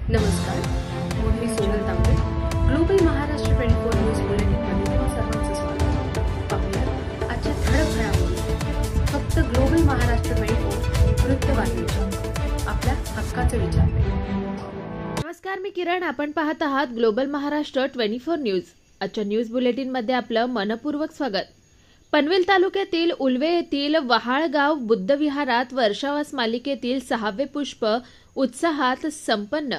नमस्कार. मी सोनल तांबे. Global Maharashtra 24 news बुलेटिनमध्ये तुम्हा सर्वांचं स्वागत. पाहूया आजच्या ठळक घडामोडी. फक्त ग्लोबल महाराष्ट्र 24 वृत्तवाहिनीच्या आपल्या हक्काचे विचार. नमस्कार, मी किरण. आपण पाहत आहात ग्लोबल महाराष्ट्र 24 न्यूज. आजच्या न्यूज बुलेटिनमध्ये आपलं मनपूर्वक स्वागत. पनवेल तालुक्यातील उल्वे येथील वहाळगाव बुद्धविहारात वर्षावास मालिकेतील 6वे पुष्प उत्साहात संपन्न.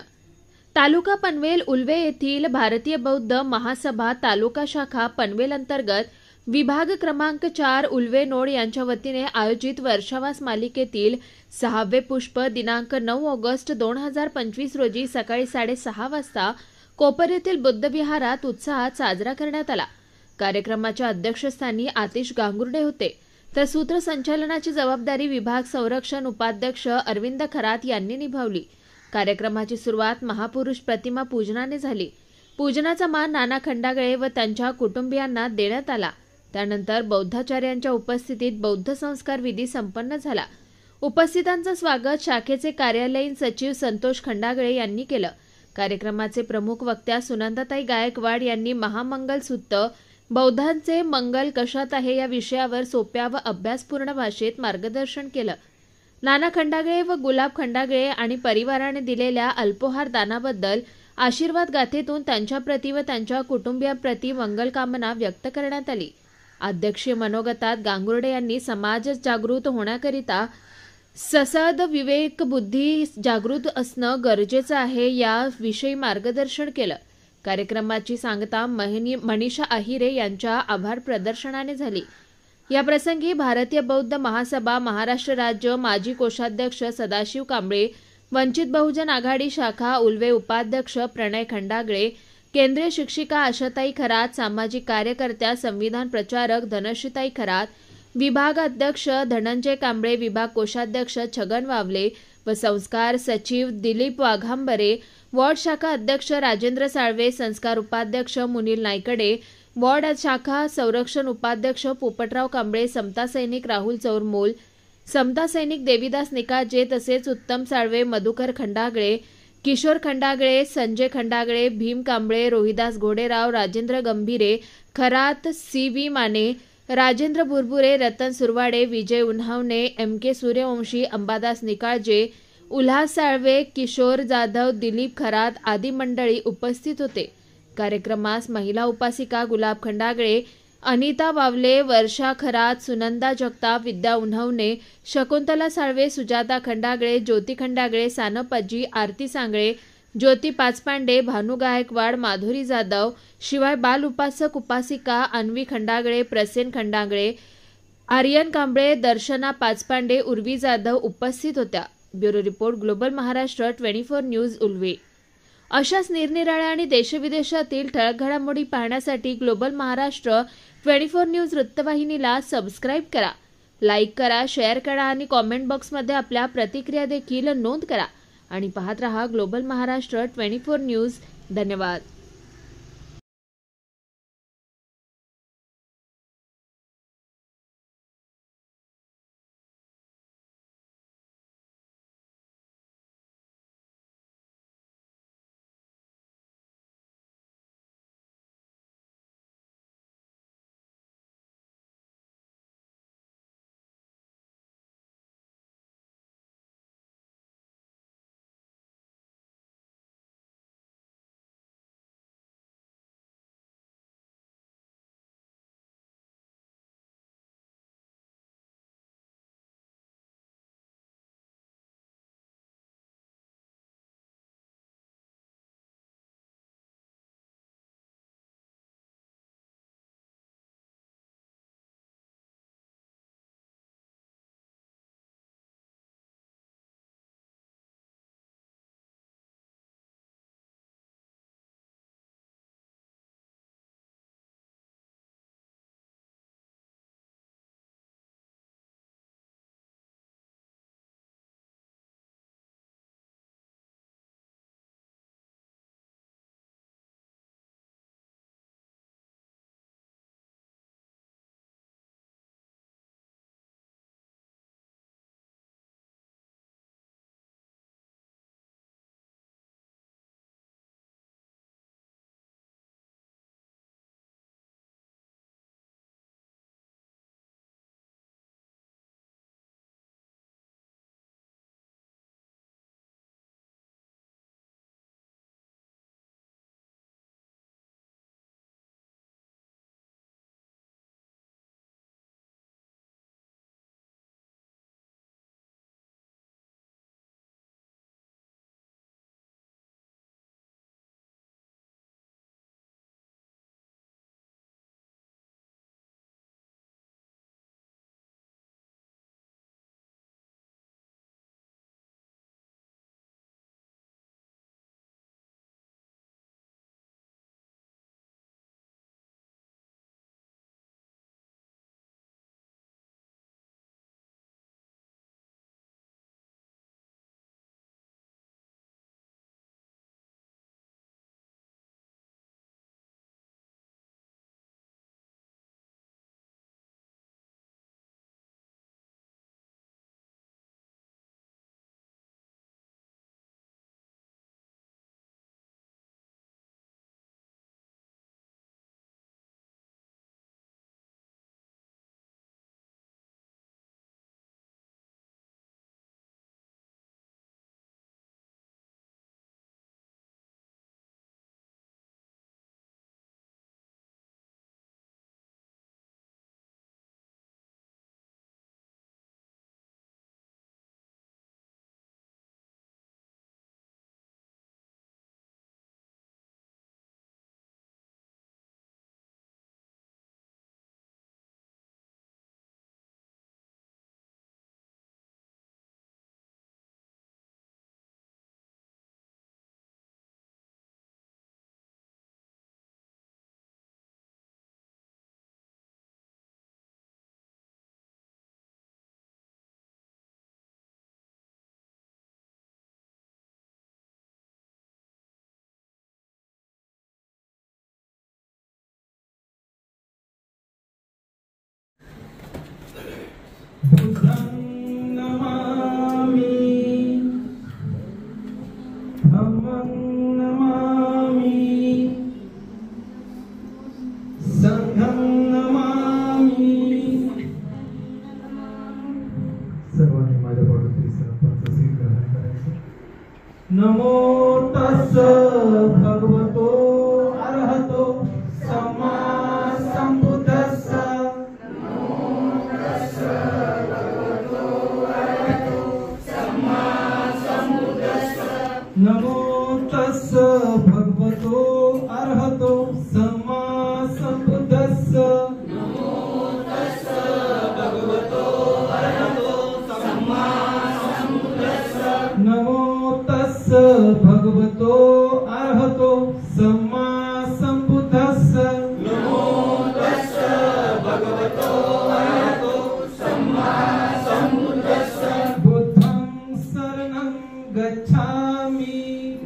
तालुका पनवेल उल्वे येथील भारतीय बौद्ध महासभा तालुका शाखा पनवेल अंतर्गत विभाग क्रमांक 4 उल्वे नोड यांच्या वतीने आयोजित वर्षावास मालिकेतील 6वे पुष्प दिनांक 9 ऑगस्ट 2025 रोजी सकाळी 6:30 वाजता कोपर येथील बुद्धविहारात उत्साहात साजरा करण्यात आला. कार्यक्रमाच्या अध्यक्षस्थानी आतिश गांगुर्डे होते, तर सूत्रसंचालनाची जबाबदारी विभाग संरक्षण उपाध्यक्ष अरविंद खरात यांनी निभावली. कार्यक्रमाची सुरुवात महापुरुष प्रतिमा पूजनाने झाली. पूजनाचा मान नाना खंडागळे व त्यांच्या कुटुंबियांना देण्यात आला. त्यानंतर बौद्धाचार्यांच्या उपस्थितीत बौद्ध संस्कार विधी संपन्न झाला. उपस्थितांचं स्वागत शाखेचे कार्यालयीन सचिव संतोष खंडागळे यांनी केलं. कार्यक्रमाचे प्रमुख वक्त्या सुनंदाताई गायकवाड यांनी महामंगल सुत्त बौद्धांचे मंगल कशात आहे या विषयावर सोप्या व अभ्यासपूर्ण भाषेत मार्गदर्शन केलं. नाना खंडागळे व गुलाब खंडागळे आणि परिवाराने दिलेल्या अल्पोहार दानाबद्दल आशीर्वाद गाथेतून त्यांच्याप्रती व त्यांच्या कुटुंबियांप्रती मंगलकामना व्यक्त करण्यात आली. अध्यक्षीय मनोगतात गांगुर्डे यांनी समाज जागृत होण्याकरिता ससद विवेक बुद्धी जागृत असणं गरजेचं आहे याविषयी मार्गदर्शन केलं. कार्यक्रमाची सांगता मनीषा अहिरे यांच्या आभार प्रदर्शनाने झाली. या प्रसंगी भारतीय बौद्ध महासभा महाराष्ट्र राज्य माजी कोषाध्यक्ष सदाशिव कांबळे, वंचित बहुजन आघाडी शाखा उल्वे उपाध्यक्ष प्रणय खंडागळे, केंद्रीय शिक्षिका आशाताई खरात, सामाजिक कार्यकर्त्या संविधान प्रचारक धनश्रीताई खरात, विभाग अध्यक्ष धनंजय कांबळे, विभाग कोषाध्यक्ष छगन वावले व संस्कार सचिव दिलीप वाघांबरे, वॉर्ड शाखा अध्यक्ष राजेंद्र साळवे, संस्कार उपाध्यक्ष मुनील नायकडे, वॉर्ड शाखा संरक्षण उपाध्यक्ष पोपटराव कांबळे, समता सैनिक राहुल चौरमोल, समता सैनिक देवीदास निकाजे तसेच उत्तम साळवे, मधुकर खंडागळे, किशोर खंडागळे, संजय खंडागळे, भीम कांबळे, रोहिदास घोडेराव, राजेंद्र गंभीरे, खरात, सी.व्ही. माने, राजेंद्र भुरभुरे, रतन सुरवाडे, विजय उन्हावणे, एम.के. सूर्यवंशी, अंबादास निकाळजे, उल्हास साळवे, किशोर जाधव, दिलीप खरात आदी मंडळी उपस्थित होते. कार्यक्रमास महिला उपासिका गुलाब खंडागळे, अनिता वावले, वर्षा खरात, सुनंदा जगताप, विद्या उन्हवणे, शकुंतला साळवे, सुजाता खंडागळे, ज्योती खंडागळे, सानपाजी, आरती सांगळे, ज्योती पाचपांडे, भानू गायकवाड, माधुरी जाधव, शिवाय बाल उपासक उपासिका अन्वी खंडागळे, प्रसेन खंडागळे, आर्यन कांबळे, दर्शना पाचपांडे, उर्वी जाधव उपस्थित होत्या. Bureau report global Maharashtra 24 news Ulwe. अशाच निरनिराळ्या आणि देशविदेशातील ठळक घडामोडी पाहण्यासाठी ग्लोबल महाराष्ट्र 24 न्यूज वृत्तवाहिनीला सबस्क्राईब करा, लाईक करा, शेअर करा आणि कॉमेंट बॉक्समध्ये आपल्या प्रतिक्रिया देखील नोंद करा आणि पाहत रहा ग्लोबल महाराष्ट्र 24 न्यूज. धन्यवाद. बुद्धं नमामि धम्मं नमामि संघं नमामि। सर्वांनी माझ्या बरोबर पंचशील ग्रहण करायचं। नमो तस्स भगवतो अरहतो सम्मा संबुद्धस्स। नमो तस्स भगवतो अरहतो सम्मा संबुद्धस्स। नमो तस्स भगवतो अरहतो सम्मा संबुद्धस्स। नमो तस्स भगवतो अरहतो सम्मा संबुद्धस्स। नमो तस्स भगवतो अरहतो सम्मा संबुद्धस्स। बुद्धं शरणं गच्छामि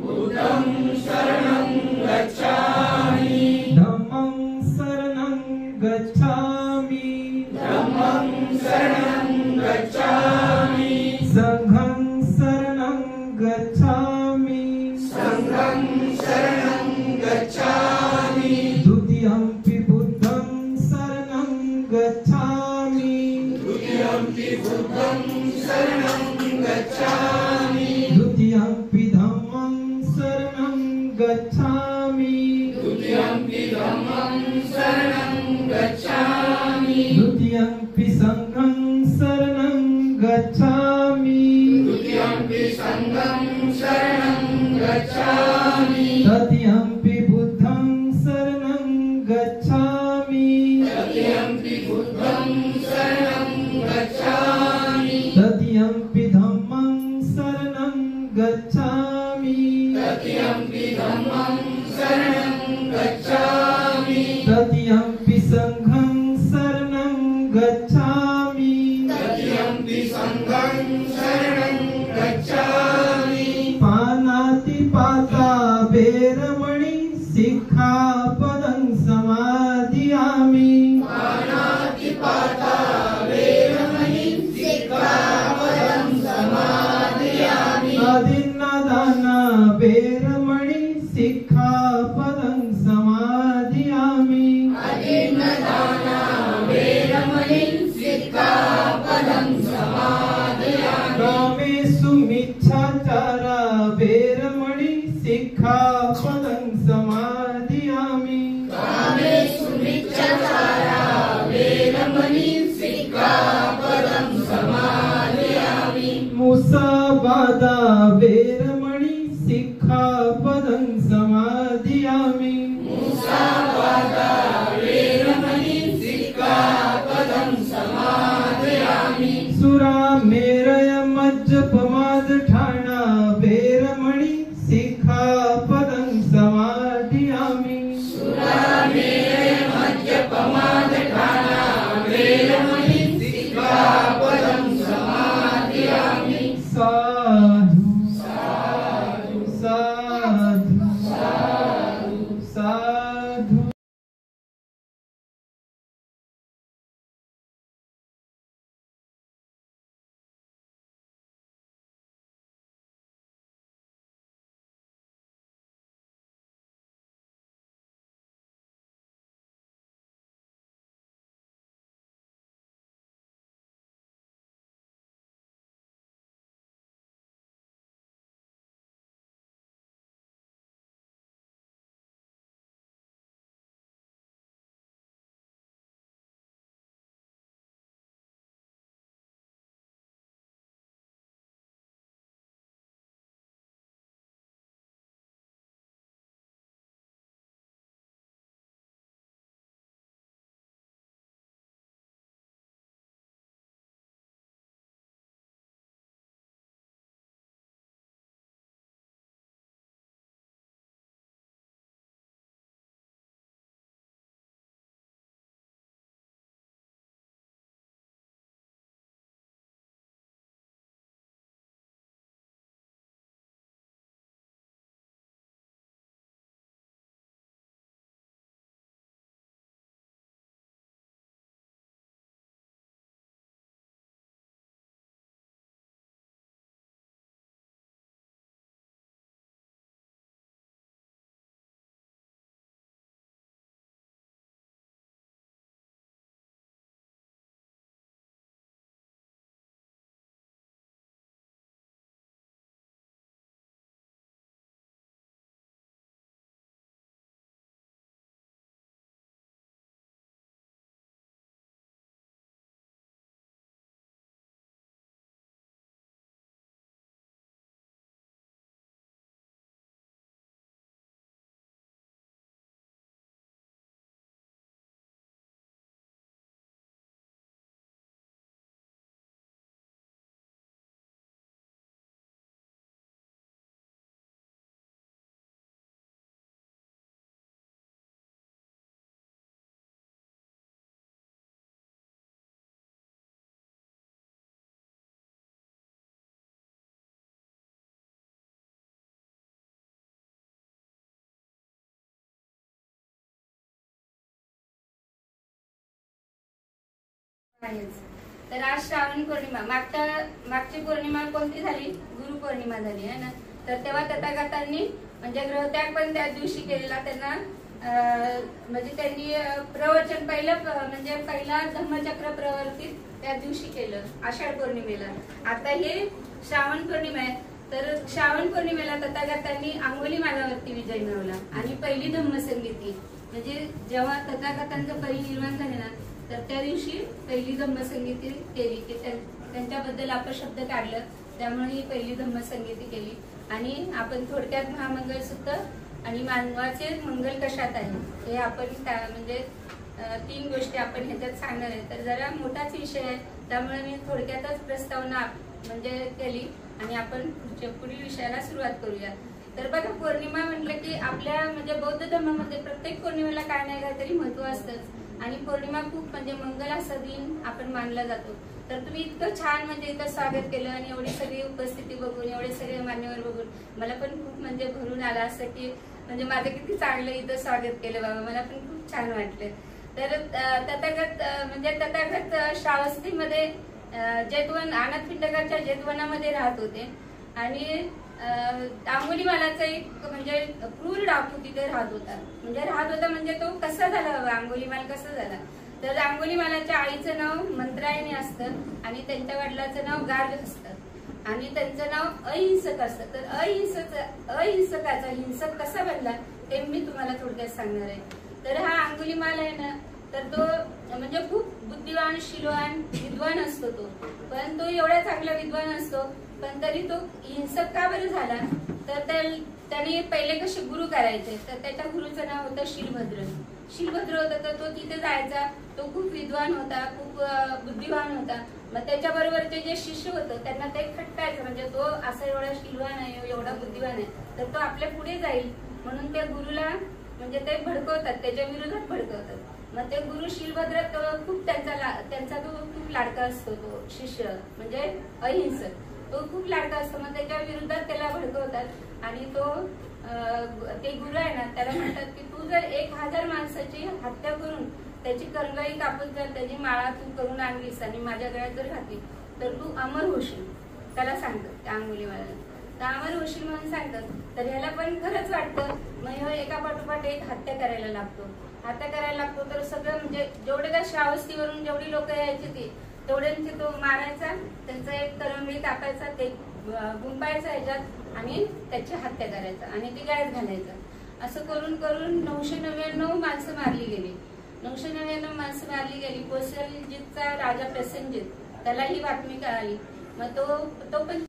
बुद्धं शरणं गच्छामि धम्मं शरणं गच्छामि धम्मं शरणं गच्छामि संघं शरणं गच्छामि संघं शरणं गच्छामि द्वितीयंपि बुद्धं शरणं गच्छामि द्वितीयंपि बुद्धं शरणं गच्छामि द्वितीयंपि धम्मं शरणं गच्छामि द्वितीयंपि धम्मं शरणं गच्छामि द्वितीयंपि संघं शरणं गच्छामि द्वितीयंपि संघं शरणं गच्छामि तृतीयंपि बुद्धं शरणं गच्छामि तृतीयंपि बुद्धं शरणं गच्छामि तृतीयंपि धम्मं शरणं गच्छामि तृतीयंपि धम्मं शरणं गच्छामि तृतीयंपि संघं शरणं गच्छामि तृतीयंपि संघं शरणं गच्छामि पानातिपाता वेरमणि सिक्खापदं समादियामि पानातिपाता वेरमणि सिक्खापदं समादियामि अदिन्नदाना वेरमणि सिक्खापदं समादियामि अदिन्नदाना वेरमणि सिक्खापदं समादियामि कामेषु मिच्छाचारा वेरमणि सिक्खापदं समादियामि कामेषु मिच्छाचारा वेरमणि सिक्खापदं समादियामि मुसावादा वेरमणि सिक्खापदं समादियामि मुसावादा वेरमणि सिक्खापदं समादियामि सुरामेरय मज्जपमादठाना वेरमणि सिक्खापदं समादियामि सुरामेरय मज्जपमादठाना वेरमणि सिक्खापदं समादियामि साधु साधु साधु आहेच. तर आज श्रावण पौर्णिमा, मागची पौर्णिमा कोणती झाली? गुरुपौर्णिमा झाली आहे ना. तर तेव्हा तथागतांनी म्हणजे गृहत्याग पण त्या दिवशी केलेला. त्यांना म्हणजे त्यांनी प्रवचन म्हणजे पहिला धम्मचक्र प्रवर्तित त्या दिवशी केलं आषाढ पौर्णिमेला. आता हे श्रावण पौर्णिमा आहे. तर श्रावण पौर्णिमेला तथागतांनी अंगोली मालावरती विजय मिळवला आणि पहिली धम्मसंगीती म्हणजे जेव्हा तथागतांचं परिनिर्वाण झाले ना, तर त्या दिवशी पहिली धम्मसंगीती केली की त्यांच्याबद्दल अपशब्द काढलं, त्यामुळे ही पहिली धम्मसंगीती केली. आणि आपण थोडक्यात महामंगलसूत्र आणि मानवाचे मंगल कशात आहे हे आपण म्हणजे 3 गोष्टी आपण ह्याच्यात सांगणार आहे. तर जरा मोठाच विषय आहे, त्यामुळे मी थोडक्यातच प्रस्तावना म्हणजे केली आणि आपण पुढील विषयाला सुरुवात करूया. तर बघा, पौर्णिमा म्हटलं की आपल्या म्हणजे बौद्ध धर्मामध्ये प्रत्येक पौर्णिमेला काय नाही काहीतरी महत्व असतंच आणि पौर्णिमा खूप म्हणजे मंगल असा दिन आपण मानला जातो. तर तुम्ही इतकं छान म्हणजे इथं स्वागत केलं आणि एवढी सगळी उपस्थिती बघून, एवढे सगळे मान्यवर बघून मला पण खूप म्हणजे भरून आला असं की म्हणजे माझं किती चांगलं इथं स्वागत केलं बाबा, मला पण खूप छान वाटलं. तर तथागत श्रावस्तीमध्ये जेतवन आनंदपिंडकाच्या जेतवनामध्ये राहत होते आणि अंगुलीमालाचा एक म्हणजे क्रूर डाकू तिथे राहत होता म्हणजे तो कसा झाला बाबा, अंगुलीमाल कसा झाला? तर अंगुलीमालाच्या आईचं नाव मंत्रायणी असतं आणि त्यांच्या वडिलाचं नाव गार्ग असतं आणि त्यांचं नाव अहिंसक असतं. तर अहिंसकाचा हिंसक कसा बनला ते मी तुम्हाला थोडक्यात सांगणार आहे. तर हा अंगुलीमाल आहे ना, तर तो म्हणजे खूप बुद्धिवान, शीलवान, विद्वान असतो तो. पण तो एवढा चांगला विद्वान असतो, पण तरी तो हिंसक का बरं झाला? तर त्याने पहिले कसे गुरु करायचे, तर त्याच्या गुरुचं नाव होतं शिलभद्र होतं. तर तो तिथे जायचा, तो खूप विद्वान होता, खूप बुद्धिवान होता. मग त्याच्या बरोबरचे जे शिष्य होतं त्यांना ते खटकायचं, म्हणजे तो असा एवढा शीलवान आहे, एवढा बुद्धिवान आहे, तर तो आपल्या पुढे जाईल म्हणून त्या गुरुला म्हणजे ते भडकवतात, त्याच्या विरोधात भडकवतात. मग ते गुरु शिलभद्र खूप त्यांचा तो खूप लाडका असतो, तो शिष्य म्हणजे अहिंसक, तो खूप लाडका असतो. मग त्याच्या विरोधात त्याला भडकवतात आणि ते गुरु आहे ना, त्याला म्हणतात की तू जर 1000 माणसाची हत्या करून त्याची करंगळी कापून जर त्याची माळा तू करून आणलीस आणि माझ्या गळ्यात जर घातली तर तू अमर होशील, त्याला सांगतात त्या अंगुलीमाला. तर अमर होशील म्हणून सांगतात. तर ह्याला पण खरंच वाटतं. मग एका पाठोपाठ एक हत्या करायला लागतो. तर सगळं म्हणजे जेवढे त्या श्रावस्तीवरून जेवढी लोक यायची तेवढ्यांची तो मारायचा, त्यांचा एक करंगळी कापायचा, ते गुंपायचं ह्याच्यात आणि त्याची हत्या करायचा आणि ती गळ्यात घालायचं. असं करून करून 999 माणसं मारली गेली. 999 माणसं मारली गेली. कोसलजितचा राजा प्रसेनजित, त्याला ही बातमी कळाली. मग तो पण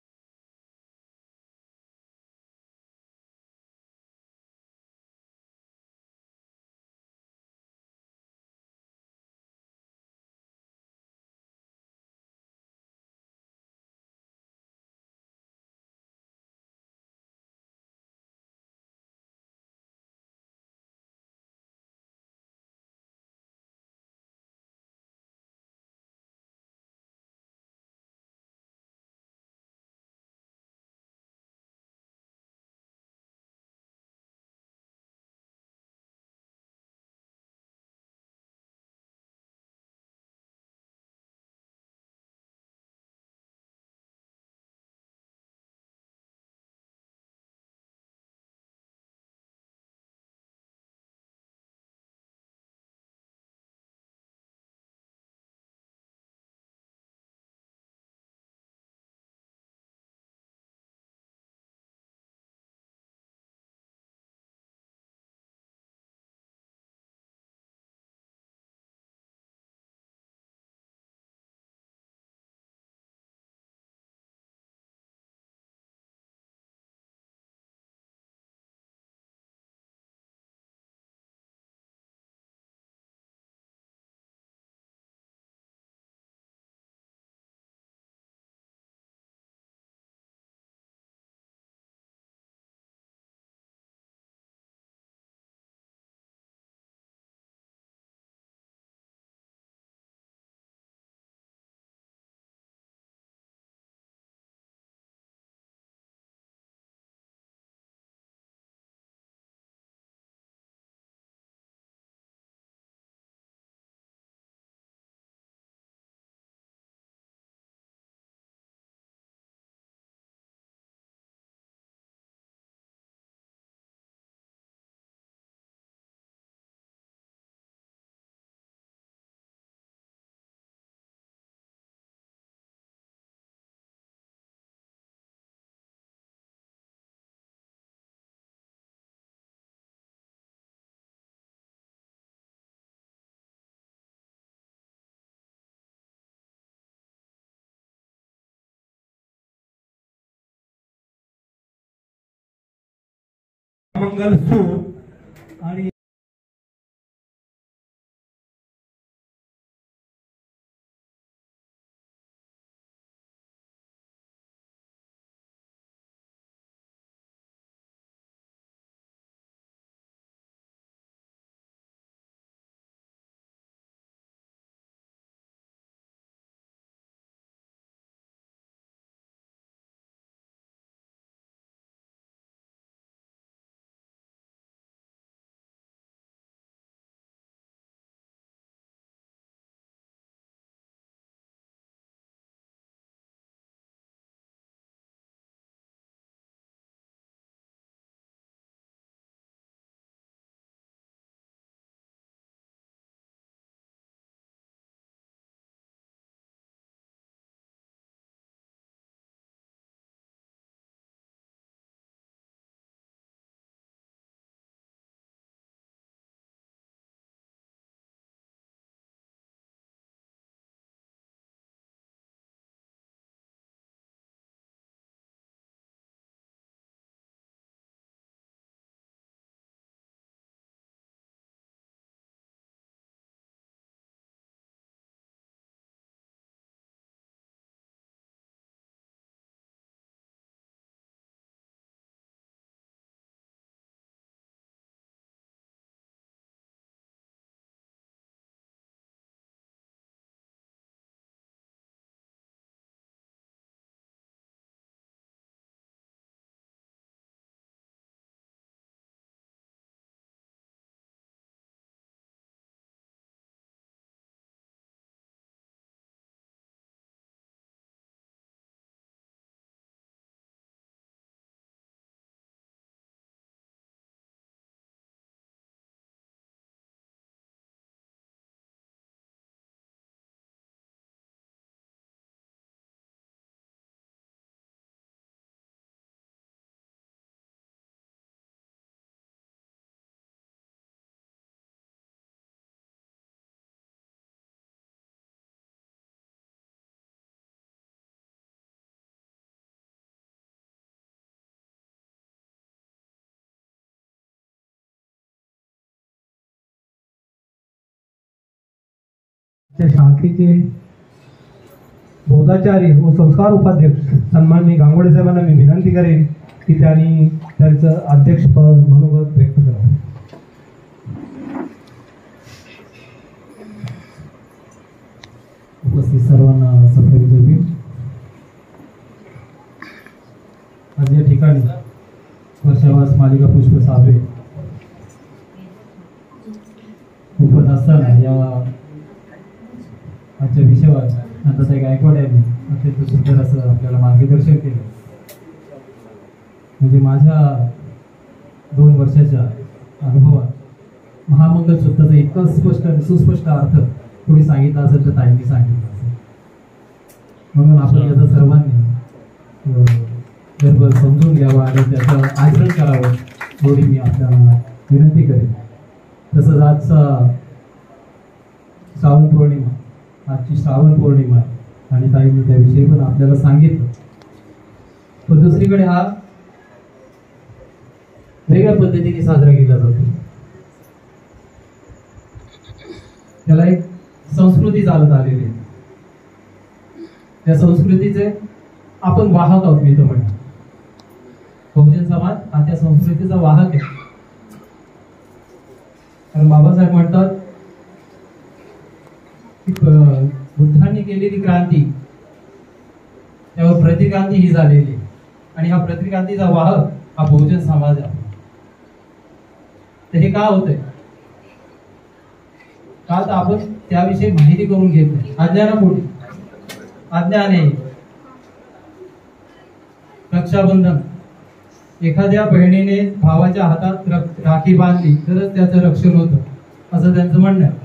मंगलसूत्र आणि शाखेचे बोधाचार्य व संस्कार उपाध्यक्ष सन्माननीय गांगोडे साहेबांना मी विनंती करेन की त्यांनी त्यांचं अध्यक्षपद मनोगत व्यक्त करावं. उपस्थित सर्वांना सफेद आज या ठिकाणी वर्षावास मालिका पुष्प साबळे उपस्थित असताना या आजच्या विषयावर नंतर गायकवाड यांनी अत्यंत सुंदर असं आपल्याला मार्गदर्शन केलं. म्हणजे माझ्या 2 वर्षाच्या अनुभवात महामंगलसूत्राचा इतका स्पष्ट आणि सुस्पष्ट अर्थ कोणी सांगितला असेल तर ताईंनी सांगितलं असेल. म्हणून आपण याचा सर्वांनी गर्भ समजून घ्यावा आणि त्याचं आचरण करावं एवढी मी आपल्याला विनंती करेन. तसंच आजचा आजची श्रावण पौर्णिमा आणि ताईंनी त्याविषयी पण आपल्याला सांगितलं. पण दुसरीकडे हा वेगळ्या पद्धतीने साजरा केला जातो. त्याला एक संस्कृती चालत आलेली आहे. त्या संस्कृतीचे आपण वाहक आहोत. मी तर म्हणतो बहुजन समाज हा त्या संस्कृतीचा वाहक आहे. कारण बाबासाहेब म्हणतात बुद्धांनी केलेली क्रांती त्यावर प्रतिक्रांती ही झालेली आणि हा प्रतिक्रांतीचा वाहक हा बहुजन समाज आहे. तर हे का होतंय? का तर आपण त्याविषयी माहिती करून घेत नाही. अज्ञानापोटी अज्ञाने रक्षाबंधन एखाद्या बहिणीने भावाच्या हातात राखी बांधली तरच त्याचं रक्षण होतं असं त्यांचं म्हणणं आहे.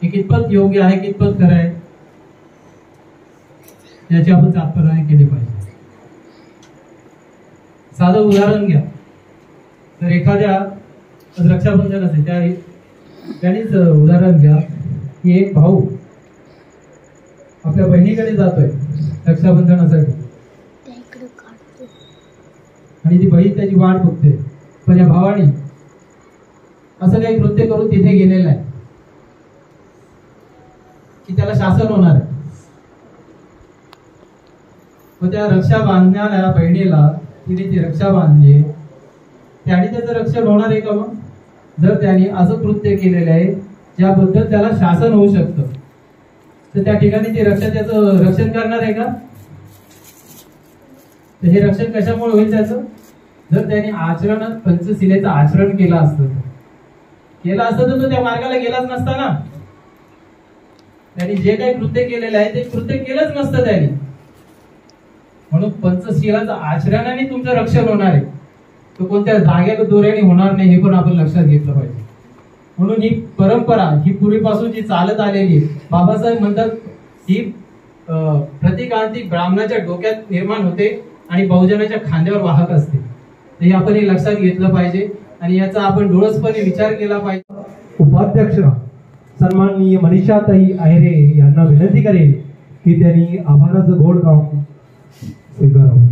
हे कितपत योग्य आहे कितपत खरं आहे याची आपण चाचपणी केली पाहिजे. साधं उदाहरण घ्या. तर एखाद्या रक्षाबंधन असेल त्यानेच उदाहरण घ्या की एक भाऊ आपल्या बहिणीकडे जातोय रक्षाबंधनासाठी आणि ती बहीण त्याची वाट बघते. पण या भावाने असं काही कृत्य करून तिथे गेलेलं आहे की त्याला शासन होणार आहे. मग त्या रक्षा बांधणाऱ्या बहिणीला तिने ती रक्षा बांधली, त्याने त्याचं रक्षण होणार आहे का? मग जर त्याने असं कृत्य केलेलं आहे ज्याबद्दल त्याला शासन होऊ शकतं, तर त्या ठिकाणी ते त्याचं रक्षण करणार आहे का? तर हे रक्षण कशामुळे होईल त्याचं? जर त्याने पंचशिलेचं आचरण केलं असतं तर तो त्या मार्गाला गेलाच नसता ना. त्यांनी जे काही कृत्य केलेलं आहे ते कृत्य केलंच नसतं त्यांनी. म्हणून पंचशिलाचं आचरणाने तुमचं रक्षण होणार आहे, तो कोणत्या धाग्या दोऱ्याने होणार नाही, हे पण आपण लक्षात घेतलं पाहिजे. म्हणून ही परंपरा ही पूर्वीपासून जी चालत आलेली आहे, बाबासाहेब म्हणतात ही प्रतिकांती ब्राह्मणाच्या डोक्यात निर्माण होते आणि बहुजनाच्या खांद्यावर वाहक असते. तर हे आपण लक्षात घेतलं पाहिजे आणि याचा आपण डोळसपणे विचार केला पाहिजे. उपाध्यक्ष सन्माननीय मनीषाताई आहेरे यांना विनंती करेन की त्यांनी आभाराचं गोड काम स्वीकारावं.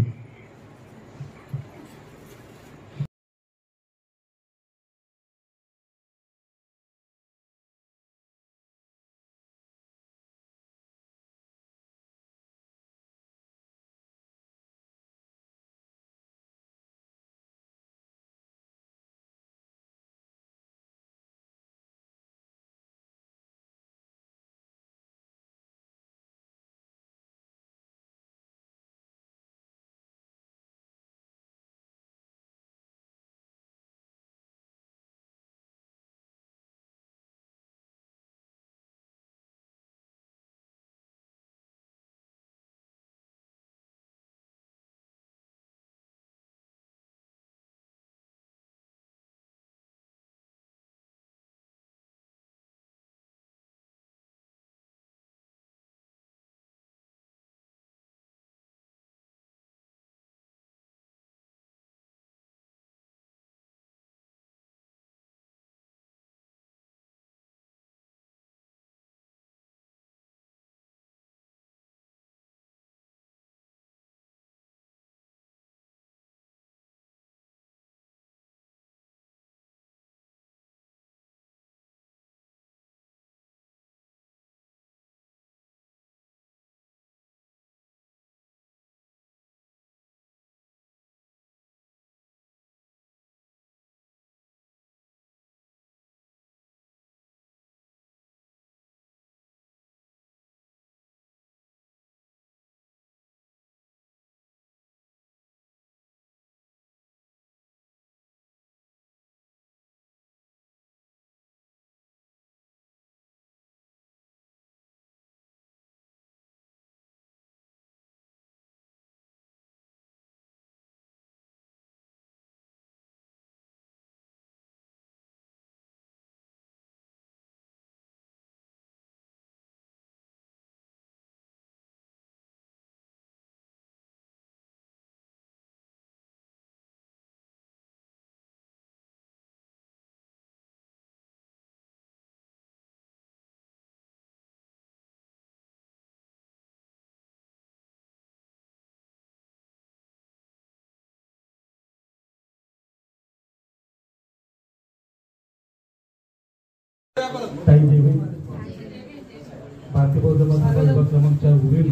भारतीय बौद्ध मत क्रमांक 4 उरेल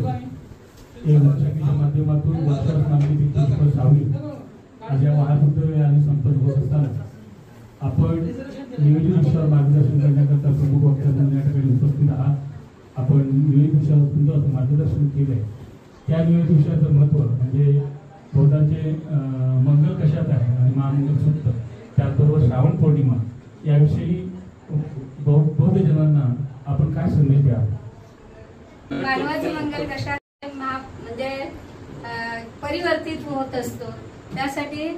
माध्यमातून सावली अशा महापुत्र आणि संपन्न होत असताना आपण नियोजित विषयावर मार्गदर्शन करण्याकरता प्रमुख वक्त्यांना या ठिकाणी उपस्थित आहात. आपण नियोजित विषयावर सुंदर असं मार्गदर्शन केलंय. त्या नियोजित विषयाचं महत्त्व म्हणजे बौद्धांचे मंगल कशात आहे आणि महामंगल सूक्त, त्याचबरोबर श्रावण पौर्णिमा याविषयी बौद्ध जनांना आपण काय संदेश द्या? मानवाचं मंगल कशात म्हणजे परिवर्तित होत असतो, त्यासाठी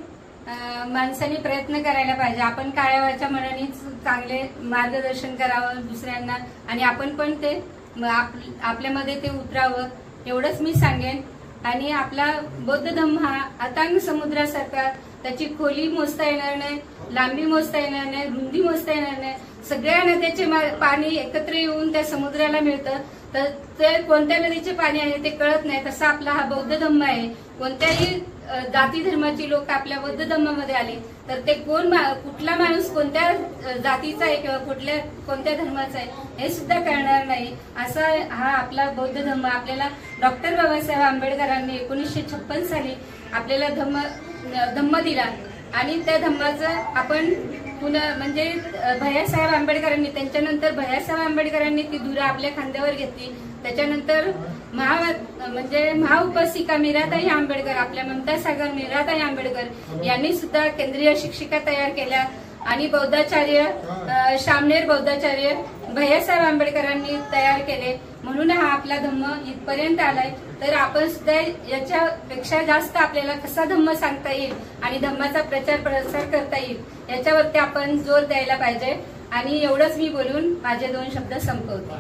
माणसाने प्रयत्न करायला पाहिजे. आपण काळ्याच्या मनानेच चांगले मार्गदर्शन करावं दुसऱ्यांना आणि आपण पण ते आपल्यामध्ये ते उतरावं एवढंच मी सांगेन. आणि आपला बौद्ध धम्म हा अथांग समुद्रासारखा, त्याची खोली मोजता येणार नाही, लांबी मोजता येणार नाही, रुंदी मोजता येणार नाही. सगळ्या नद्याचे पाणी एकत्र येऊन त्या समुद्राला मिळतं, तर ते कोणत्या नदीचे पाणी आहे ते कळत नाही. तसा आपला हा बौद्ध धम्म आहे. कोणत्याही जाती धर्माची लोक आपल्या बौद्ध धम्मामध्ये आले तर ते कुठला माणूस कोणत्या जातीचा आहे किंवा कोणत्या धर्माचा आहे हे सुद्धा कळणार नाही. असा हा आपला बौद्ध धर्म आपल्याला डॉक्टर बाबासाहेब आंबेडकरांनी 1956 साली आपल्याला धम्म दिला आणि त्या धम्माचं आपण पुन्हा म्हणजे भैयासाहेब आंबेडकरांनी त्याच्यानंतर भैयासाहेब आंबेडकरांनी ती धुरा आपल्या खांद्यावर घेतली. त्याच्यानंतर महाउपासिका मीराताई आंबेडकर आपल्या ममता सागर मीराताई आंबेडकर यांनी सुद्धा केंद्रीय शिक्षिका तयार केल्या आणि बौद्धाचार्य शामनेर बौद्धाचार्य भैयासाहेब आंबेडकरांनी तयार केले. म्हणून हा आपला धम्म इथपर्यंत आलाय. तर आपण सुद्धा याच्यापेक्षा जास्त आपल्याला कसा धम्म सांगता येईल आणि धम्माचा प्रचार प्रसार करता येईल याच्यावरती आपण जोर द्यायला पाहिजे. आणि एवढंच मी बोलून माझे 2 शब्द संपवते.